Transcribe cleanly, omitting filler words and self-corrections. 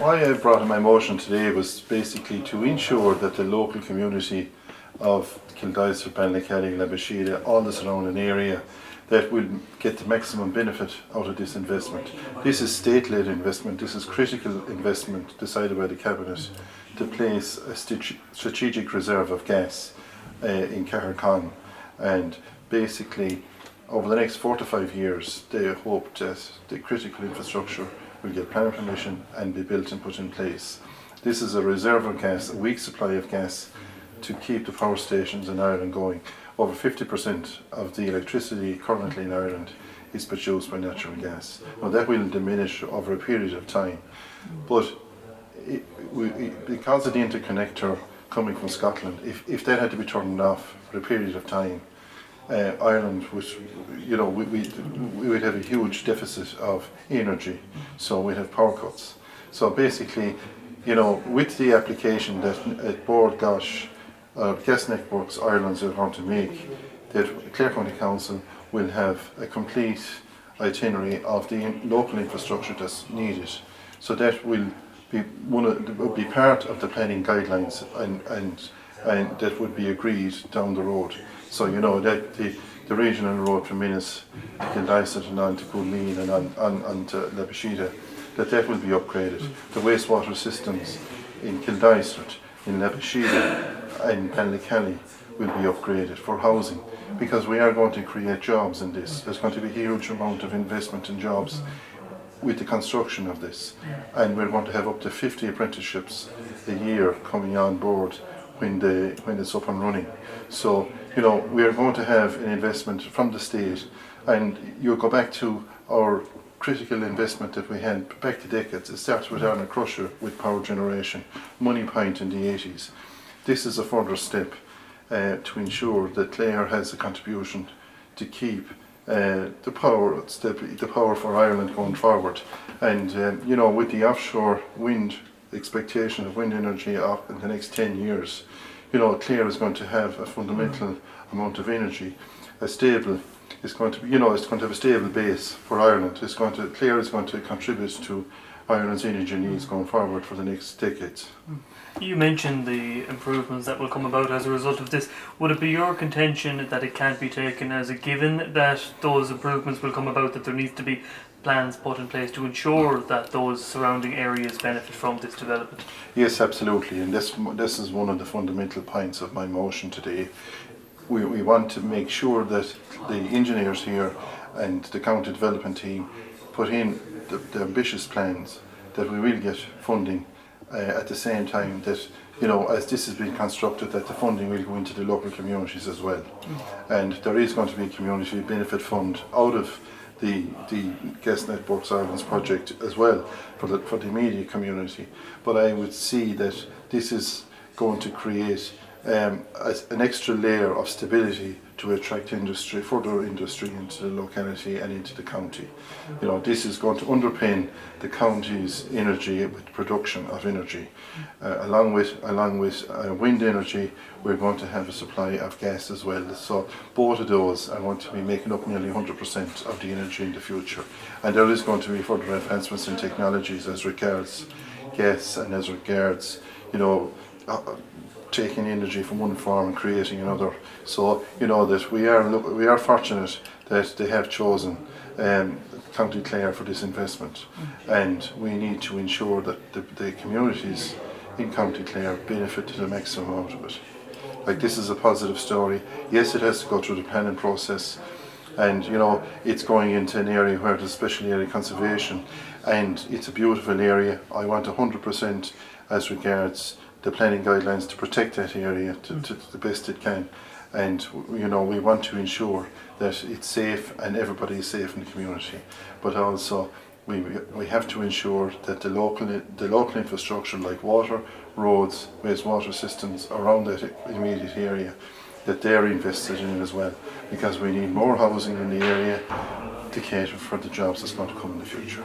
why I brought in my motion today was basically to ensure that the local community of Kildysart, Ballykelly, Labashida, all the surrounding area, that will get the maximum benefit out of this investment. This is state-led investment, this is critical investment decided by the Cabinet to place a strategic reserve of gas in Cahiracon, and basically over the next 4 to 5 years they hope that the critical infrastructure will get planning permission and be built and put in place. This is a reserve of gas, a weak supply of gas to keep the power stations in Ireland going. Over 50% of the electricity currently in Ireland is produced by natural gas. Now that will diminish over a period of time, but because of the interconnector coming from Scotland, if that had to be turned off for a period of time, Ireland would, we would have a huge deficit of energy, so we'd have power cuts. So basically, with the application that Board Gas Networks Ireland are going to make, that Clare County Council will have a complete itinerary of the local infrastructure that's needed. So that will be part of the planning guidelines and that would be agreed down the road. So that the regional road from Minas to Kildysart and on to Quilty and on to Labashida, that will be upgraded. The wastewater systems in Kildysart, in Labashida and Ballykelly will be upgraded for housing, because we are going to create jobs in this. There's going to be a huge amount of investment in jobs with the construction of this, and we're going to have up to 50 apprenticeships a year coming on board when it's up and running. So we are going to have an investment from the state, and you go back to our critical investment that we had back to decades. It starts with Arnold Crusher with power generation, Money Point in the 80s. This is a further step to ensure that Clare has a contribution to keep the power for Ireland going forward. And with the offshore wind expectation of wind energy up in the next 10 years, Clare is going to have a fundamental amount of energy, it's going to have a stable base for Ireland. Clare is going to contribute to Ireland's energy needs going forward for the next decades. You mentioned the improvements that will come about as a result of this. Would it be your contention that it can't be taken as a given that those improvements will come about, that there needs to be plans put in place to ensure that those surrounding areas benefit from this development? Yes, absolutely, and this is one of the fundamental points of my motion today. We want to make sure that the engineers here and the county development team put in the ambitious plans, that we will get funding at the same time that, as this has been constructed, that the funding will go into the local communities as well. And there is going to be a community benefit fund out of the Gas Networks Ireland's project as well for the immediate community. But I would see that this is going to create an extra layer of stability to attract further industry into the locality and into the county. This is going to underpin the county's energy with production of energy. Along with wind energy, we're going to have a supply of gas as well. So both of those are going to be making up nearly 100% of the energy in the future. And there is going to be further advancements in technologies as regards gas and as regards, taking energy from one farm and creating another. So that we are fortunate that they have chosen County Clare for this investment, and we need to ensure that the communities in County Clare benefit to the maximum out of it. Like, this is a positive story. Yes, it has to go through the planning process, and it's going into an area where there's special area conservation, and it's a beautiful area. I want 100% as regards the planning guidelines to protect that area to the best it can, and we want to ensure that it's safe and everybody is safe in the community, but also we have to ensure that the local infrastructure like water, roads, wastewater systems around that immediate area, that they're invested in as well, because we need more housing in the area to cater for the jobs that's going to come in the future.